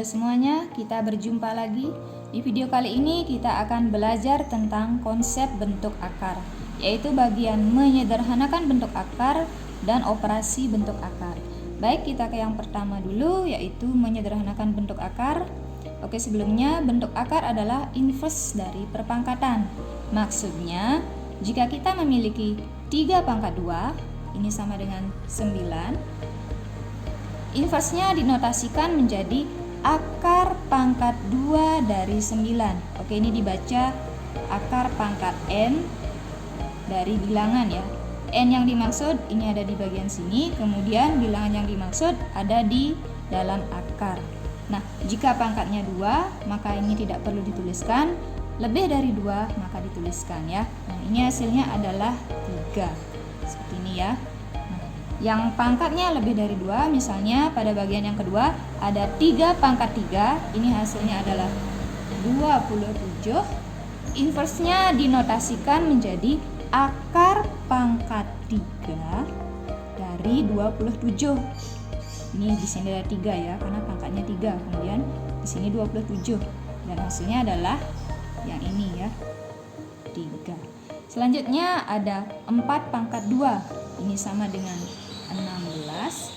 semuanya, kita berjumpa lagi. Di video kali ini kita akan belajar tentang konsep bentuk akar, yaitu bagian menyederhanakan bentuk akar dan operasi bentuk akar. Baik, kita ke yang pertama dulu, yaitu menyederhanakan bentuk akar. Oke, sebelumnya bentuk akar adalah inverse dari perpangkatan. Maksudnya, jika kita memiliki 3 pangkat 2, ini sama dengan 9, inversenya dinotasikan menjadi akar pangkat 2 dari 9. Oke, ini dibaca akar pangkat N dari bilangan ya. N yang dimaksud ini ada di bagian sini, kemudian bilangan yang dimaksud ada di dalam akar. Nah, jika pangkatnya 2, maka ini tidak perlu dituliskan. Lebih dari 2, maka dituliskan ya. Nah, ini hasilnya adalah 3. Seperti ini ya. Yang pangkatnya lebih dari 2, misalnya pada bagian yang kedua ada 3 pangkat 3, ini hasilnya adalah 27. Inversenya dinotasikan menjadi akar pangkat 3 dari 27. Ini di sini ada 3 ya, karena pangkatnya 3, kemudian di sini 27. Dan hasilnya adalah yang ini ya, 3. Selanjutnya ada 4 pangkat 2, ini sama dengan 16.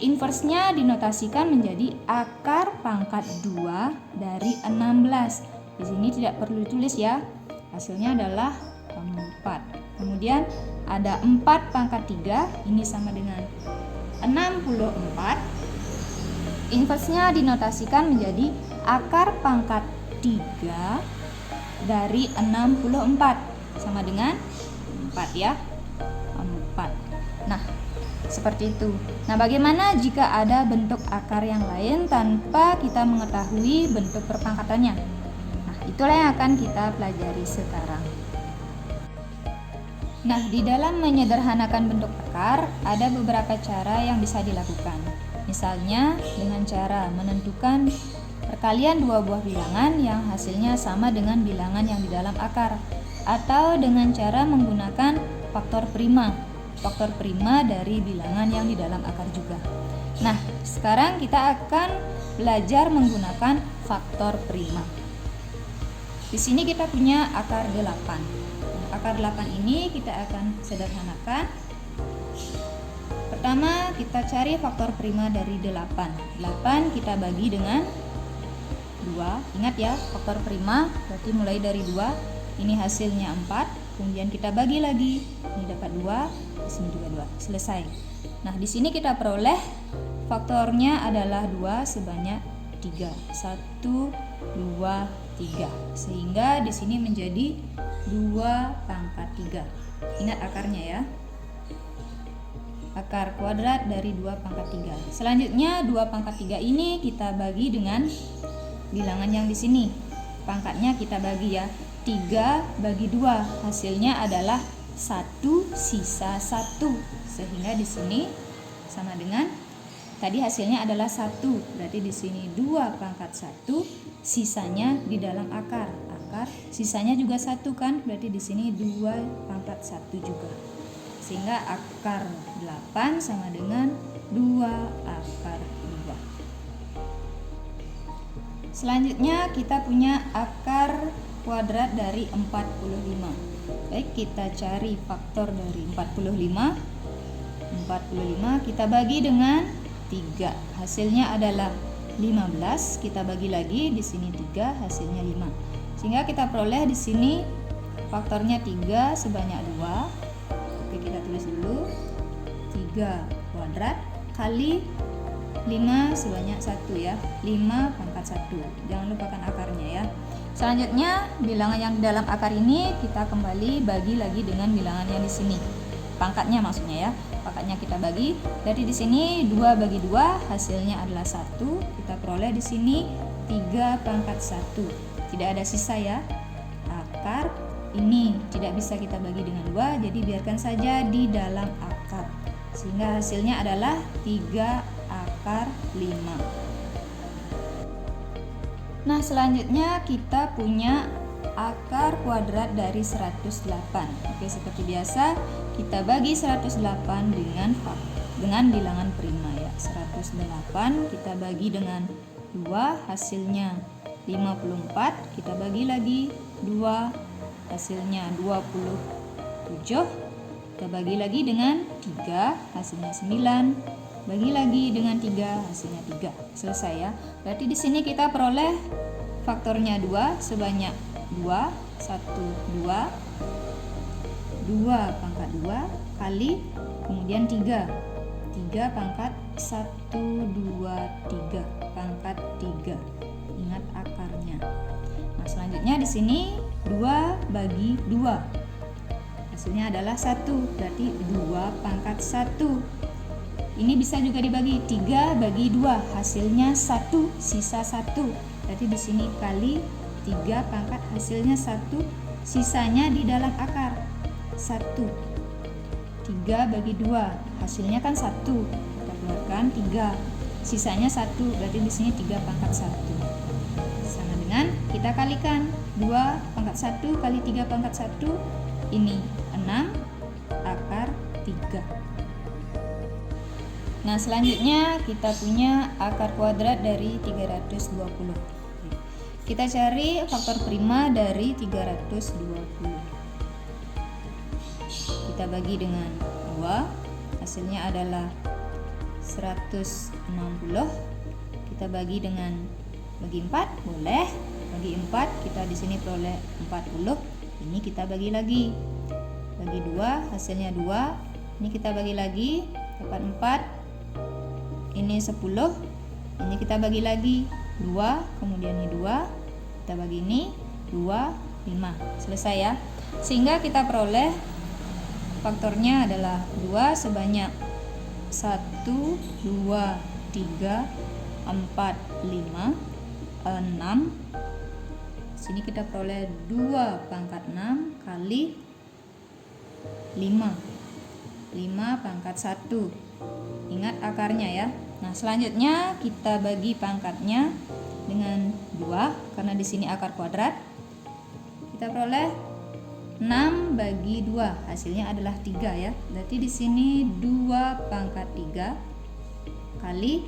Inversenya dinotasikan menjadi akar pangkat 2 dari 16. Di sini tidak perlu ditulis ya. Hasilnya adalah 4. Kemudian ada 4 pangkat 3, ini sama dengan 64. Inversenya dinotasikan menjadi akar pangkat 3 dari 64, sama dengan 4 ya. 4. Nah, seperti itu. Nah, bagaimana jika ada bentuk akar yang lain tanpa kita mengetahui bentuk perpangkatannya? Nah, itulah yang akan kita pelajari sekarang. Nah, di dalam menyederhanakan bentuk akar, ada beberapa cara yang bisa dilakukan. Misalnya, dengan cara menentukan perkalian dua buah bilangan yang hasilnya sama dengan bilangan yang di dalam akar, atau dengan cara menggunakan faktor prima dari bilangan yang di dalam akar juga. Nah, sekarang kita akan belajar menggunakan faktor prima. Di sini kita punya akar 8. Akar 8 ini kita akan sederhanakan. Pertama, kita cari faktor prima dari 8. 8 kita bagi dengan 2. Ingat ya, faktor prima berarti mulai dari 2. Ini hasilnya 4. Kemudian kita bagi lagi. Ini dapat 2, di sini juga 2. Selesai. Nah, di sini kita peroleh faktornya adalah 2 sebanyak 3. 1, 2, 3. Sehingga di sini menjadi 2 pangkat 3. Ingat akarnya ya. Akar kuadrat dari 2 pangkat 3. Selanjutnya 2 pangkat 3 ini kita bagi dengan bilangan yang di sini. Pangkatnya kita bagi ya. 3 bagi 2, hasilnya adalah 1 sisa 1. Sehingga di sini sama dengan tadi hasilnya adalah 1. Berarti di sini 2 pangkat 1, sisanya di dalam akar. Sisanya juga 1 kan? Berarti di sini 2 pangkat 1 juga. Sehingga akar 8 sama dengan 2 akar 2. Selanjutnya kita punya akar kuadrat dari 45. Baik, kita cari faktor dari 45. 45 kita bagi dengan 3. Hasilnya adalah 15. Kita bagi lagi, di sini 3, hasilnya 5. Sehingga kita peroleh di sini faktornya 3 sebanyak 2. Oke, kita tulis dulu. 3 kuadrat kali 5 sebanyak 1 ya. 5 pangkat 1. Jangan lupakan akarnya ya. Selanjutnya, bilangan yang di dalam akar ini kita kembali bagi lagi dengan bilangan yang di sini. Pangkatnya maksudnya ya. Pangkatnya kita bagi. Dari di sini 2 bagi 2, hasilnya adalah 1. Kita peroleh di sini 3 pangkat 1. Tidak ada sisa ya. Akar ini tidak bisa kita bagi dengan 2, jadi biarkan saja di dalam akar. Sehingga hasilnya adalah 3 akar 5. Nah, selanjutnya kita punya akar kuadrat dari 108. Oke, seperti biasa kita bagi 108 dengan bilangan prima ya. 108 kita bagi dengan 2 hasilnya 54, kita bagi lagi 2 hasilnya 27, kita bagi lagi dengan 3 hasilnya 9, bagi lagi dengan 3 hasilnya 3. Selesai ya. Berarti di sini kita peroleh faktornya 2 sebanyak 2, 1, 2, 2 pangkat 2 kali kemudian 3 pangkat 1, 2, 3 pangkat 3. Ingat akarnya. Nah, selanjutnya di sini 2 bagi 2. Hasilnya adalah 1, berarti 2 pangkat 1. Ini bisa juga dibagi 3 bagi 2, hasilnya 1, sisa 1. Berarti di sini kali 3 pangkat hasilnya 1, sisanya di dalam akar 1. 3 bagi 2, hasilnya kan 1. Kita keluarkan 3, sisanya 1, berarti di sini 3 pangkat 1. Sama dengan kita kalikan 2 pangkat 1 kali 3 pangkat 1, ini 6 akar 3. Nah, selanjutnya kita punya akar kuadrat dari 320. Kita cari faktor prima dari 320. Kita bagi dengan 2, hasilnya adalah 160. Kita bagi dengan 4, boleh. Bagi 4, kita di sini peroleh 40. Ini kita bagi lagi. Bagi 2, hasilnya 2. Ini kita bagi lagi, dapat 4. Ini 10. Ini kita bagi lagi 2, kemudian ini 2. Kita bagi ini 2, 5. Selesai ya. Sehingga kita peroleh faktornya adalah 2 sebanyak 1, 2, 3, 4, 5, 6. Sini kita peroleh 2 pangkat 6 kali 5. 5 pangkat 1. Ingat akarnya ya. Nah, selanjutnya kita bagi pangkatnya dengan 2 karena di sini akar kuadrat. Kita peroleh 6 bagi 2, hasilnya adalah 3 ya. Berarti di sini 2 pangkat 3 kali,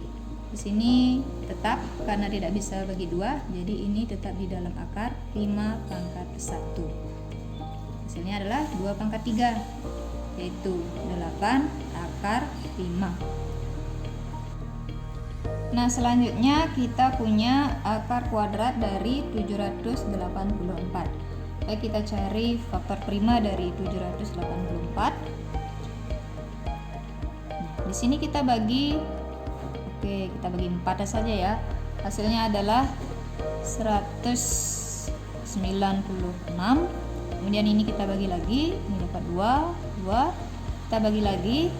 di sini tetap karena tidak bisa bagi 2, jadi ini tetap di dalam akar 5 pangkat 1. Hasilnya adalah 2 pangkat 3, yaitu 8 akar 5. Nah, selanjutnya kita punya akar kuadrat dari 784. Baik, kita cari faktor prima dari 784. Nah, di sini kita bagi, kita bagi 4 saja ya. Hasilnya adalah 196. Kemudian ini kita bagi lagi, ini dapat 2. Kita bagi lagi,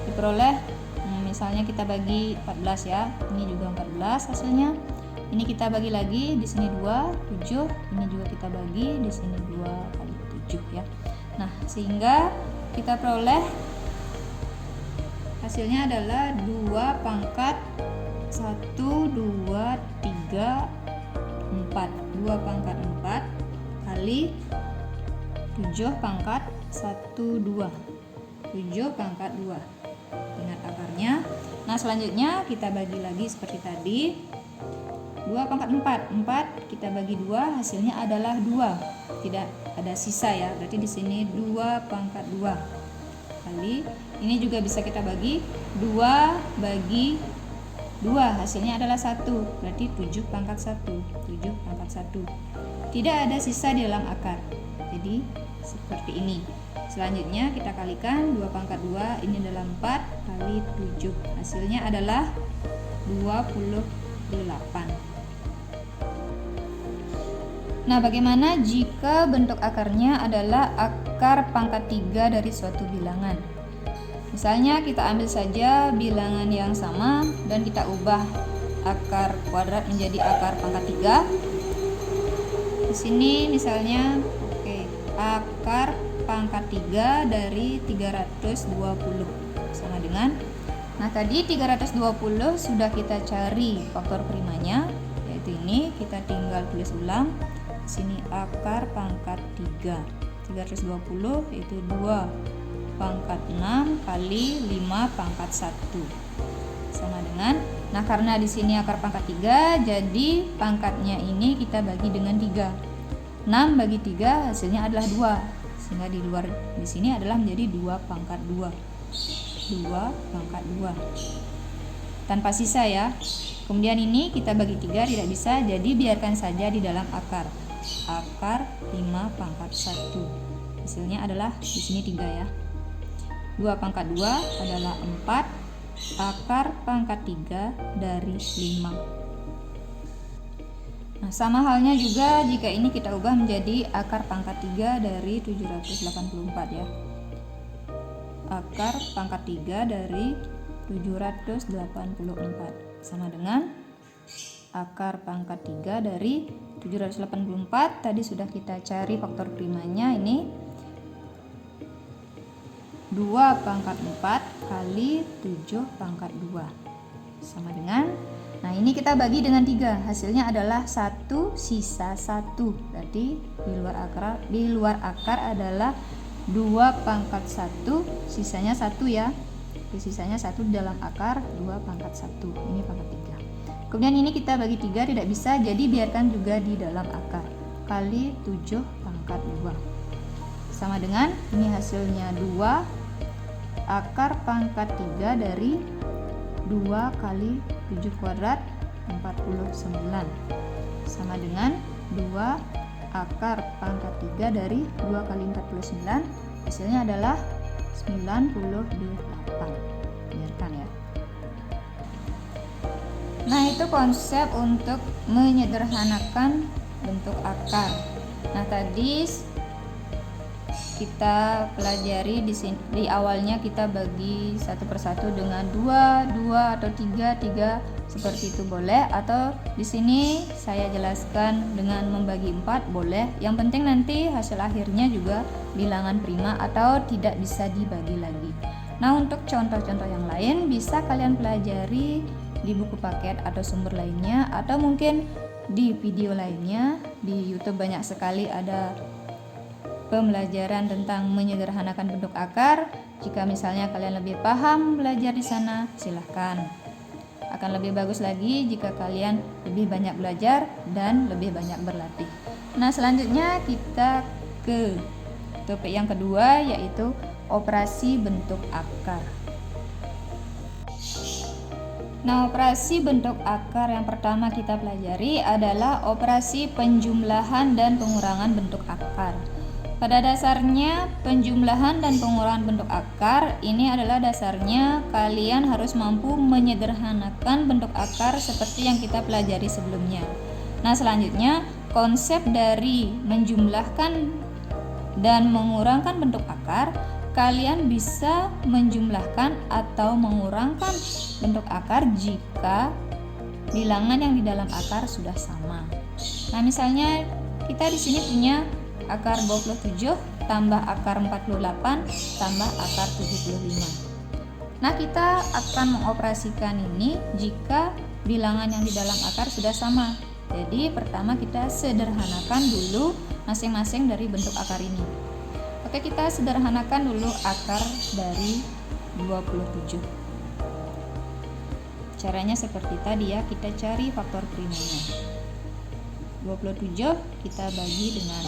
diperoleh misalnya kita bagi 14 ya. Ini juga 14 hasilnya. Ini kita bagi lagi, di sini 2, 7. Ini juga kita bagi, di sini 2 kali 7 ya. Nah, sehingga kita peroleh hasilnya adalah 2 pangkat 1, 2, 3, 4. 2 pangkat 4 kali 7 pangkat 1, 2. 7 pangkat 2. Ingat akarnya. Nah, selanjutnya kita bagi lagi seperti tadi. 2 pangkat 4 kita bagi 2, hasilnya adalah 2. Tidak ada sisa ya. Berarti di sini 2 pangkat 2 kali, ini juga bisa kita bagi 2 bagi 2, hasilnya adalah 1. Berarti 7 pangkat 1. 7 pangkat 1. Tidak ada sisa di dalam akar. Jadi seperti ini. Selanjutnya kita kalikan 2 pangkat 2, ini adalah 4 kali 7. Hasilnya adalah 28. Nah, bagaimana jika bentuk akarnya adalah akar pangkat 3 dari suatu bilangan? Misalnya kita ambil saja bilangan yang sama dan kita ubah akar kuadrat menjadi akar pangkat 3. Di sini misalnya akar pangkat 3 dari 320 sama dengan, nah tadi 320 sudah kita cari faktor primanya, yaitu ini, kita tinggal tulis ulang. Sini akar pangkat 3 320 yaitu 2 pangkat 6 kali 5 pangkat 1. sama dengan, nah karena di sini akar pangkat 3, jadi pangkatnya ini kita bagi dengan 3. 6 bagi 3 hasilnya adalah 2. Sehingga di luar di sini adalah menjadi 2 pangkat 2. 2 pangkat 2. Tanpa sisa ya. Kemudian ini kita bagi 3 tidak bisa, jadi biarkan saja di dalam akar. Akar 5 pangkat 1. Hasilnya adalah di sini 3 ya. 2 pangkat 2 adalah 4. Akar pangkat 3 dari 5. Nah, sama halnya juga jika ini kita ubah menjadi akar pangkat 3 dari 784 ya. Akar pangkat 3 dari 784 sama dengan akar pangkat 3 dari 784. Tadi sudah kita cari faktor primanya, ini 2 pangkat 4 kali 7 pangkat 2 sama dengan, nah ini kita bagi dengan 3, hasilnya adalah 1 sisa 1. Berarti di luar akar adalah 2 pangkat 1, sisanya 1 ya. Sisanya 1 di dalam akar 2 pangkat 1. Ini pangkat 3. Kemudian ini kita bagi 3 tidak bisa, jadi biarkan juga di dalam akar. Kali 7 pangkat 2. Sama dengan, ini hasilnya 2 akar pangkat 3 dari 2 kali 7 kuadrat 49. Sama dengan 2 akar pangkat 3 dari 2 kali 49. Hasilnya adalah 98. Biarkan ya. Nah, itu konsep untuk menyederhanakan bentuk akar. Nah, tadi kita pelajari di awalnya kita bagi satu persatu dengan 2 atau 3 seperti itu boleh, atau di sini saya jelaskan dengan membagi 4 boleh. Yang penting nanti hasil akhirnya juga bilangan prima atau tidak bisa dibagi lagi. Nah, untuk contoh-contoh yang lain bisa kalian pelajari di buku paket atau sumber lainnya, atau mungkin di video lainnya. Di YouTube banyak sekali ada pembelajaran tentang menyederhanakan bentuk akar. Jika misalnya kalian lebih paham belajar di sana, silahkan. Akan lebih bagus lagi jika kalian lebih banyak belajar dan lebih banyak berlatih. Nah, selanjutnya kita ke topik yang kedua, yaitu operasi bentuk akar. Nah, operasi bentuk akar yang pertama kita pelajari adalah operasi penjumlahan dan pengurangan bentuk akar. Pada dasarnya, penjumlahan dan pengurangan bentuk akar ini adalah dasarnya kalian harus mampu menyederhanakan bentuk akar seperti yang kita pelajari sebelumnya. Nah, selanjutnya konsep dari menjumlahkan dan mengurangkan bentuk akar, kalian bisa menjumlahkan atau mengurangkan bentuk akar jika bilangan yang di dalam akar sudah sama. Nah, misalnya kita di sini punya akar 27 tambah akar 48 tambah akar 75. Nah, kita akan mengoperasikan ini jika bilangan yang di dalam akar sudah sama. Jadi pertama kita sederhanakan dulu masing-masing dari bentuk akar ini. Oke, kita sederhanakan dulu akar dari 27. Caranya seperti tadi ya, kita cari faktor primanya. 27 kita bagi dengan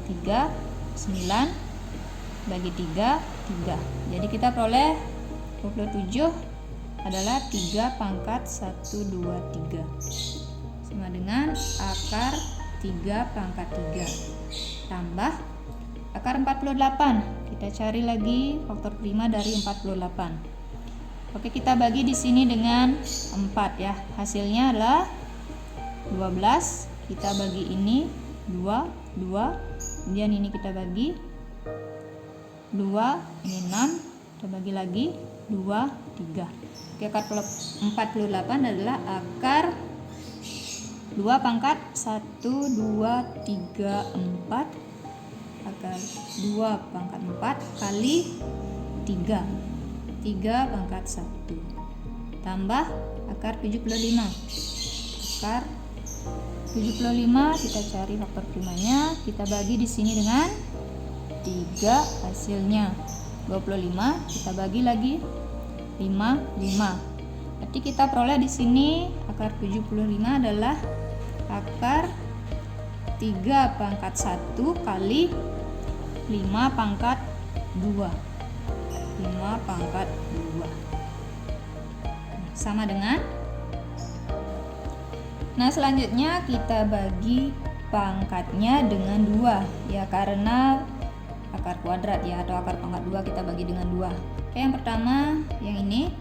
3, 9 bagi 3, 3. Jadi kita peroleh 27 adalah 3 pangkat 1, 2, 3 sama dengan akar 3 pangkat 3 tambah akar 48. Kita cari lagi faktor prima dari 48. Oke, kita bagi di sini dengan 4 ya. Hasilnya adalah 12. Kita bagi ini 2, 2. Kemudian ini kita bagi 2, ini 6, kita bagi lagi 2, 3. Oke, akar 48 adalah akar 2 pangkat 1, 2, 3, 4. Akar 2 pangkat 4 kali 3. 3 pangkat 1 tambah akar 75. Akar 75 kita cari faktor primanya, kita bagi di sini dengan 3, hasilnya 25. Kita bagi lagi 5, 5. Berarti kita peroleh di sini akar 75 adalah akar 3 pangkat 1 kali 5 pangkat 2. 5 pangkat 2. Sama dengan. Nah, selanjutnya kita bagi pangkatnya dengan 2 ya, karena akar kuadrat ya, atau akar pangkat 2 kita bagi dengan 2. Oke, yang pertama yang ini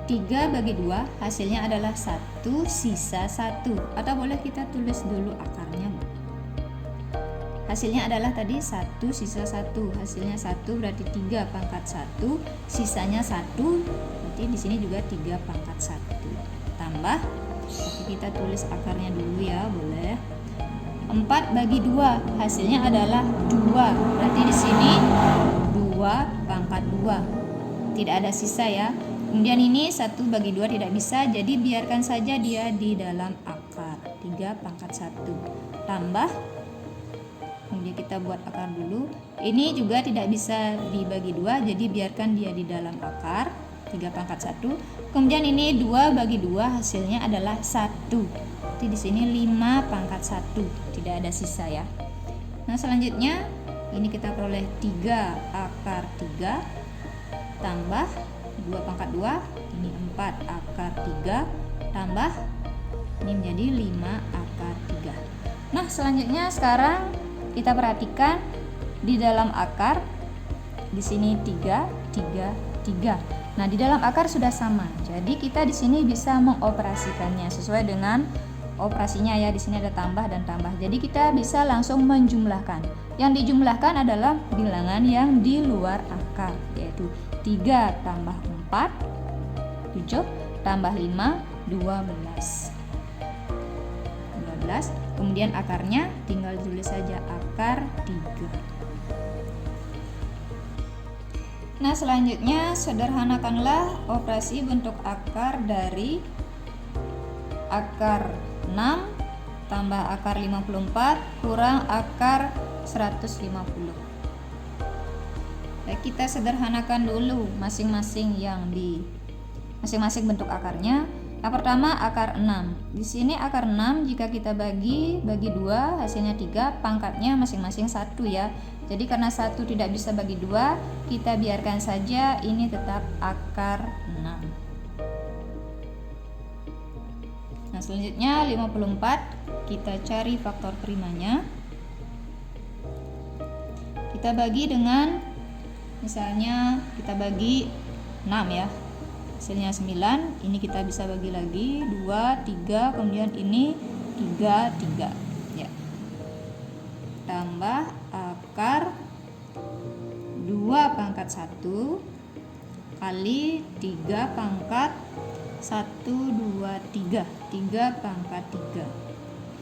3 bagi 2 hasilnya adalah 1 sisa 1, atau boleh kita tulis dulu akarnya. Hasilnya adalah tadi 1 sisa 1, hasilnya 1 berarti 3 pangkat 1, sisanya 1, berarti di sini juga 3 pangkat 1. Tambah, oke, kita tulis akarnya dulu ya, boleh. 4 bagi 2 hasilnya adalah 2, berarti di sini 2 pangkat 2, tidak ada sisa ya. Kemudian ini 1 bagi 2 tidak bisa, jadi biarkan saja dia di dalam akar 3 pangkat 1. Tambah, kemudian kita buat akar dulu. Ini juga tidak bisa dibagi 2, jadi biarkan dia di dalam akar 3 pangkat 1. Kemudian ini 2 bagi 2 hasilnya adalah 1. Jadi di sini 5 pangkat 1, tidak ada sisa ya. Nah, selanjutnya ini kita peroleh 3 akar 3 tambah 2 pangkat 2, ini 4 akar 3 tambah ini menjadi 5 akar 3. Nah, selanjutnya sekarang kita perhatikan di dalam akar di sini 3, 3, 3. Nah, di dalam akar sudah sama. Jadi kita di sini bisa mengoperasikannya sesuai dengan operasinya ya. Di sini ada tambah dan tambah. Jadi kita bisa langsung menjumlahkan. Yang dijumlahkan adalah bilangan yang di luar akar, yaitu 3 tambah 4, 7 tambah 5, 12. Kemudian akarnya tinggal tulis saja akar 3. Nah, selanjutnya sederhanakanlah operasi bentuk akar dari akar 6 tambah akar 54 kurang akar 150. Baik, kita sederhanakan dulu masing-masing bentuk akarnya. Yang pertama akar 6. Di sini akar 6 jika kita bagi 2 hasilnya 3, pangkatnya masing-masing 1 ya. Jadi karena 1 tidak bisa bagi 2, kita biarkan saja ini tetap akar 6. Nah, selanjutnya 54 kita cari faktor primanya. Kita bagi dengan, misalnya kita bagi 6 ya, hasilnya 9, ini kita bisa bagi lagi 2, 3, kemudian ini 3, 3 ya. Tambah akar 2 pangkat 1 kali 3 pangkat 1, 2, 3, 3 pangkat 3.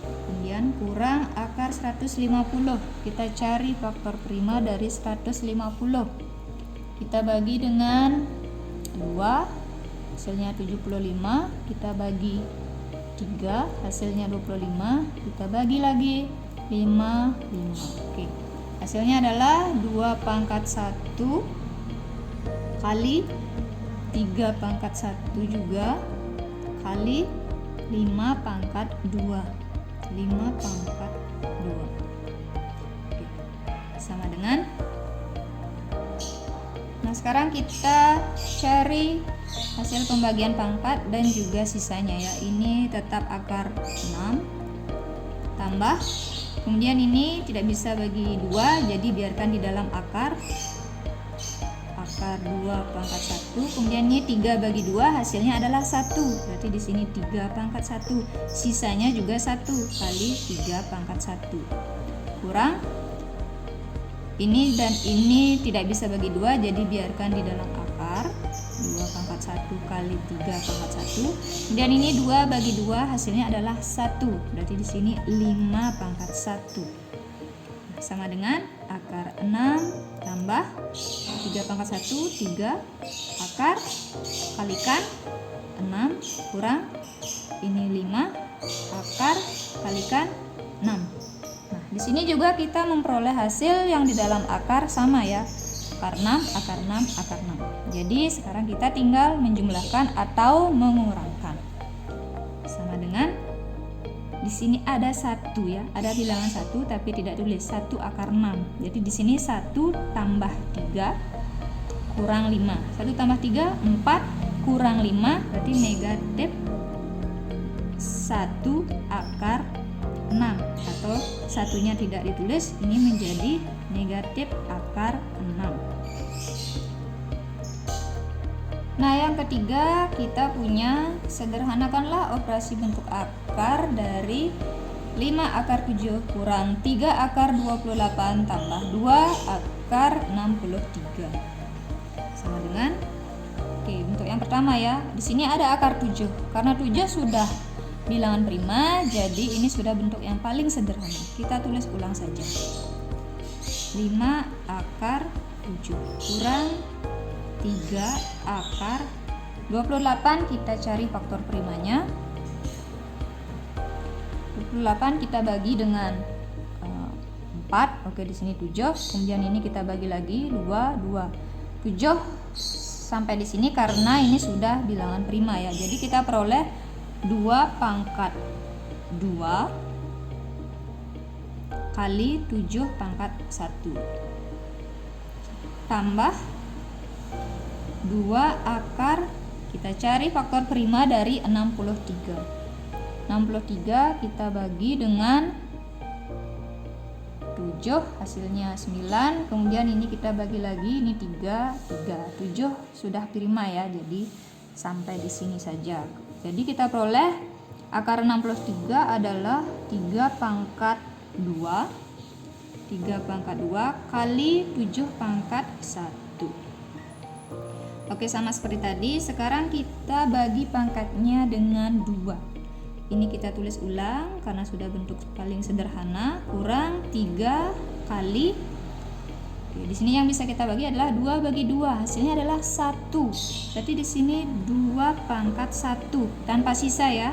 Kemudian kurang akar 150. Kita cari faktor prima dari 150. Kita bagi dengan 2, hasilnya 75, kita bagi 3, hasilnya 25, kita bagi lagi 5, 5. Oke. Hasilnya adalah 2 pangkat 1 kali 3 pangkat 1 juga kali 5 pangkat 2. 5 pangkat 2. Oke. Sama dengan. Nah, sekarang kita cari hasil pembagian pangkat dan juga sisanya ya. Ini tetap akar 6 tambah, kemudian ini tidak bisa bagi 2, jadi biarkan di dalam akar 2 pangkat 1. Kemudian ini 3 bagi 2 hasilnya adalah 1, berarti di sini 3 pangkat 1, sisanya juga 1 kali 3 pangkat 1 kurang ini dan ini tidak bisa bagi 2, jadi biarkan di dalam akar 2 pangkat 1 kali 3 pangkat 1. Kemudian ini 2 bagi 2 hasilnya adalah 1, berarti di sini 5 pangkat 1. Sama dengan akar 6 tambah 3 pangkat 1, 3 akar kalikan 6 kurang ini 5 akar kalikan 6. Nah, di sini juga kita memperoleh hasil yang di dalam akar sama ya. akar 6, akar 6, akar 6. Jadi sekarang kita tinggal menjumlahkan atau mengurangkan. Sama dengan di sini ada 1 ya, ada bilangan 1 tapi tidak tulis 1 akar 6. Jadi di sini 1 tambah 3 kurang 5. 1 tambah 3 4 kurang 5 berarti negatif 1 akar 6, atau satunya tidak ditulis, ini menjadi negatif akar 6. Nah, yang ketiga kita punya sederhanakanlah operasi bentuk akar dari 5 akar 7 kurang 3 akar 28 tambah 2 akar 63. Sama dengan bentuk yang pertama ya. Di sini ada akar 7. Karena 7 sudah bilangan prima, jadi ini sudah bentuk yang paling sederhana. Kita tulis ulang saja. 5 akar 7 kurang 3 akar 28, kita cari faktor primanya. 28 kita bagi dengan 4. Oke, di sini 7. Kemudian ini kita bagi lagi 2. 7 sampai di sini karena ini sudah bilangan prima ya. Jadi kita peroleh 2 pangkat 2 kali 7 pangkat 1 tambah 2 akar, kita cari faktor prima dari 63. 63 kita bagi dengan 7, hasilnya 9. Kemudian ini kita bagi lagi, ini 3. 7 sudah prima ya, jadi sampai di sini saja. Jadi kita peroleh akar 63 adalah 3 pangkat 2 kali 7 pangkat 1. Oke, sama seperti tadi. Sekarang kita bagi pangkatnya dengan 2. Ini kita tulis ulang karena sudah bentuk paling sederhana, kurang 3 kali. Oke, di sini yang bisa kita bagi adalah 2 bagi 2, hasilnya adalah 1. Berarti di sini 2 pangkat 1 tanpa sisa ya.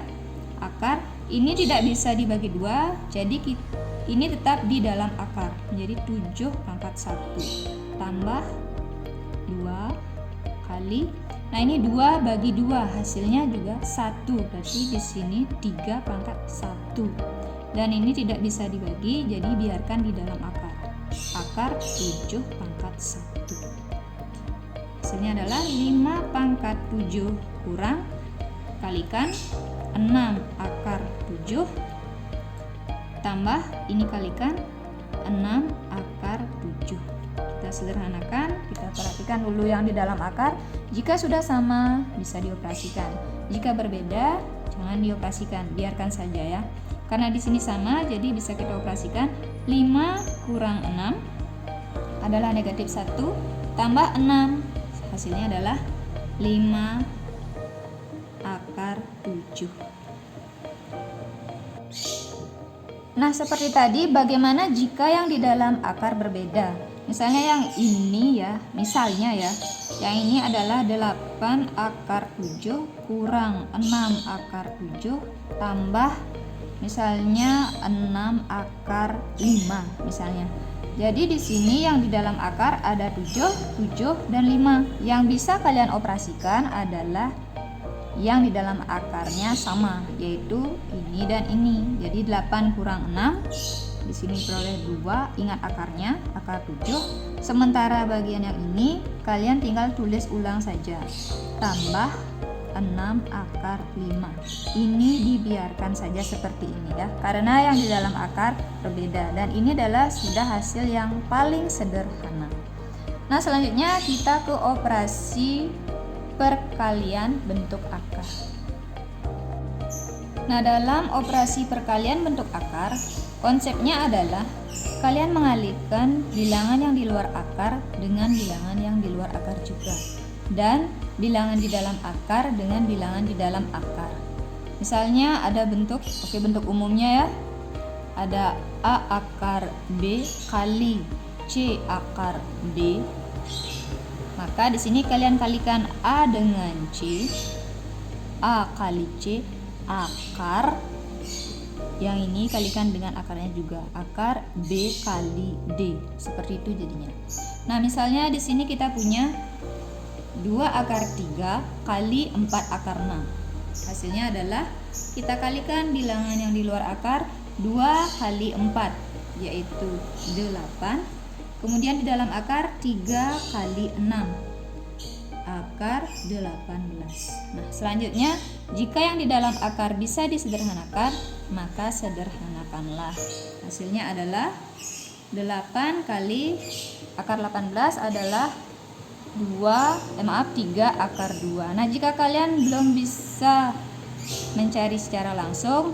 Akar ini tidak bisa dibagi 2, jadi ini tetap di dalam akar. Menjadi 7 pangkat 1 tambah 2 kali. Nah, ini 2 bagi 2, hasilnya juga 1. Berarti di sini 3 pangkat 1. Dan ini tidak bisa dibagi, jadi biarkan di dalam akar. Akar 7 pangkat 1. Hasilnya adalah 5 pangkat 7 kurang kalikan 6 akar 7 tambah ini kalikan 6 akar 7. Kita sederhanakan, kita perhatikan dulu yang di dalam akar. Jika sudah sama bisa dioperasikan. Jika berbeda jangan dioperasikan, biarkan saja ya. Karena di sini sama, jadi bisa kita operasikan. 5 kurang 6 adalah negatif 1 tambah 6. Hasilnya adalah 5 akar 7. Nah, seperti tadi, bagaimana jika yang di dalam akar berbeda? Misalnya yang ini ya, misalnya ya, yang ini adalah 8 akar 7 kurang 6 akar 7 tambah misalnya 6 akar 5 misalnya. Jadi di sini yang di dalam akar ada 7 dan 5. Yang bisa kalian operasikan adalah yang di dalam akarnya sama, yaitu ini dan ini. Jadi 8 kurang 6, di sini peroleh 2, ingat akarnya, akar 7. Sementara bagian yang ini kalian tinggal tulis ulang saja. Tambah 6 akar 5. Ini dibiarkan saja seperti ini ya, karena yang di dalam akar berbeda, dan ini adalah sudah hasil yang paling sederhana. Nah, selanjutnya kita ke operasi perkalian bentuk akar. Nah, dalam operasi perkalian bentuk akar, konsepnya adalah kalian mengalihkan bilangan yang di luar akar dengan bilangan yang di luar akar juga, dan bilangan di dalam akar dengan bilangan di dalam akar. Misalnya ada bentuk, bentuk umumnya ya, ada A akar B kali C akar B. Maka di sini kalian kalikan A dengan C, A kali C akar yang ini kalikan dengan akarnya juga, akar B kali D, seperti itu jadinya. Nah misalnya di sini kita punya 2 akar 3 kali 4 akar 6. Hasilnya adalah kita kalikan bilangan yang di luar akar 2 kali 4, yaitu 8. Kemudian di dalam akar 3 kali 6, akar 18. Nah selanjutnya, jika yang di dalam akar bisa disederhanakan, maka sederhanakanlah. Hasilnya adalah 8 kali akar 18 adalah 3 akar 2. Nah jika kalian belum bisa mencari secara langsung,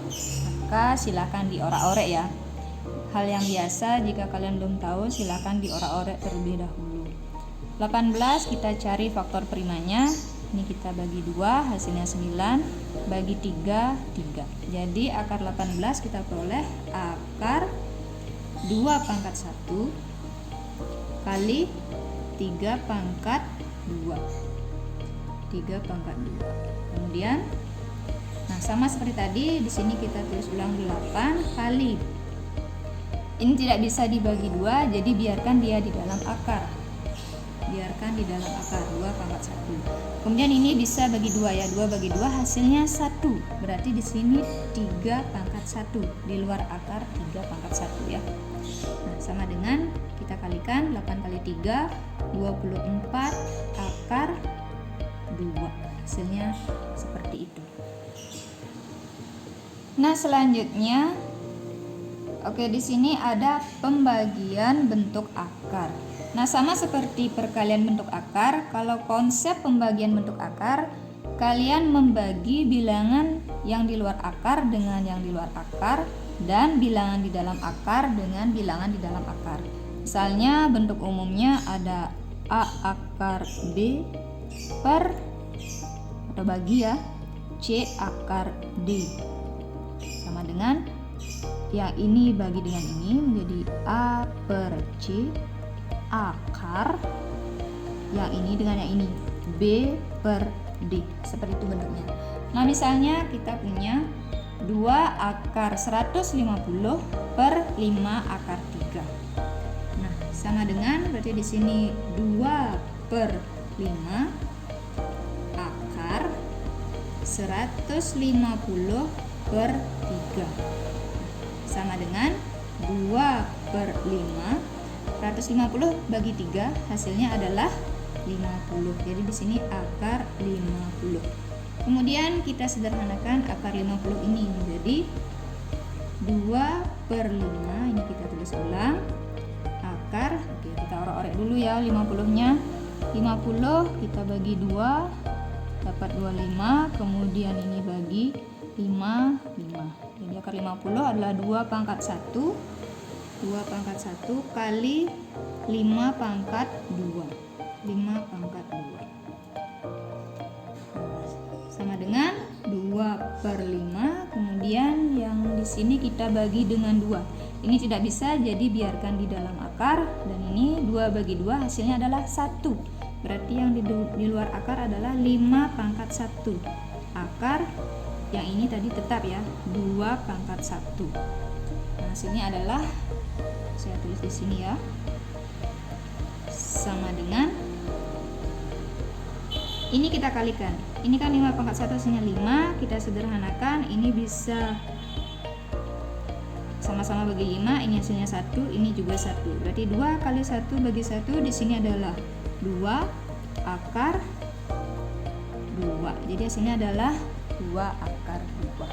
maka silakan diorak-orek ya. Hal yang biasa, jika kalian belum tahu silakan diorak-orek terlebih dahulu. 18 kita cari faktor primanya. Ini kita bagi 2, hasilnya 9, bagi 3, 3. Jadi akar 18 kita peroleh akar 2 pangkat 1 kali 3 pangkat 2. 3 pangkat 2. Kemudian nah sama seperti tadi, di sini kita tulis ulang 8 kali. Ini tidak bisa dibagi 2, jadi biarkan dia di dalam akar. Biarkan di dalam akar 2 pangkat 1. Kemudian ini bisa bagi 2 ya. 2 bagi 2 hasilnya 1. Berarti di sini 3 pangkat 1. Di luar akar 3 pangkat 1 ya. Nah, sama dengan kita kalikan 8 kali 3 24 akar 2. Hasilnya seperti itu. Nah, selanjutnya di sini ada pembagian bentuk akar. Nah, sama seperti perkalian bentuk akar, kalau konsep pembagian bentuk akar, kalian membagi bilangan yang di luar akar dengan yang di luar akar, dan bilangan di dalam akar dengan bilangan di dalam akar. Misalnya bentuk umumnya ada A akar B per, atau bagi ya, C akar D. Sama dengan yang ini bagi dengan ini menjadi A per C akar, yang ini dengan yang ini B per D, seperti itu bentuknya. Nah misalnya kita punya 2 akar 150 per 5 akar 3. Nah sama dengan berarti di sini 2 per 5 akar 150 per 3, sama dengan 2 per 5. 150 bagi 3 hasilnya adalah 50. Jadi di sini akar 50. Kemudian kita sederhanakan akar 50 ini menjadi 2 per 5. Ini kita tulis ulang. Akar, kita orek-orek dulu ya 50-nya. 50 kita bagi 2 dapat 25. Kemudian ini bagi 5. Jadi akar 50 adalah 2 pangkat 1. 2 pangkat 1 kali 5 pangkat 2. 5 pangkat 2 sama dengan 2 per 5. Kemudian yang di sini kita bagi dengan 2. Ini tidak bisa, jadi biarkan di dalam akar. Dan ini 2 bagi 2 hasilnya adalah 1. Berarti yang di luar akar adalah 5 pangkat 1. Akar yang ini tadi tetap ya, 2 pangkat 1. Nah, hasilnya adalah, saya tulis di sini ya, sama dengan ini kita kalikan. Ini kan 5 pangkat 1 hasilnya 5, kita sederhanakan, ini bisa sama-sama bagi 5, ini hasilnya 1, ini juga 1. Berarti 2 kali 1 bagi 1 di sini adalah 2 akar 2. Jadi hasilnya adalah 2 akar 2.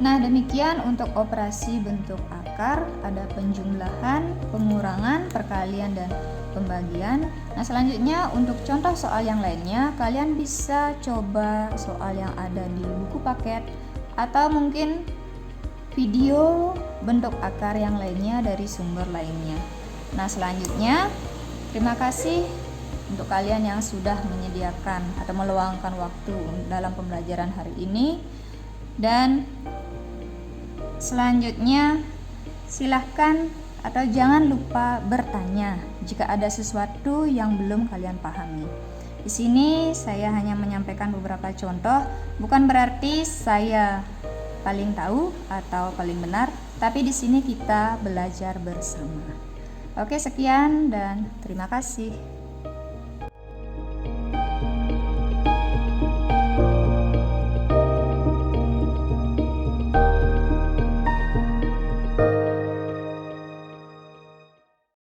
Nah, demikian untuk operasi bentuk akar, ada penjumlahan, pengurangan, perkalian, dan pembagian. Nah, selanjutnya untuk contoh soal yang lainnya, kalian bisa coba soal yang ada di buku paket atau mungkin video bentuk akar yang lainnya dari sumber lainnya. Nah, selanjutnya terima kasih untuk kalian yang sudah menyediakan atau meluangkan waktu dalam pembelajaran hari ini. Dan selanjutnya silahkan atau jangan lupa bertanya jika ada sesuatu yang belum kalian pahami. Di sini saya hanya menyampaikan beberapa contoh, bukan berarti saya paling tahu atau paling benar, tapi di sini kita belajar bersama. Oke, sekian dan terima kasih.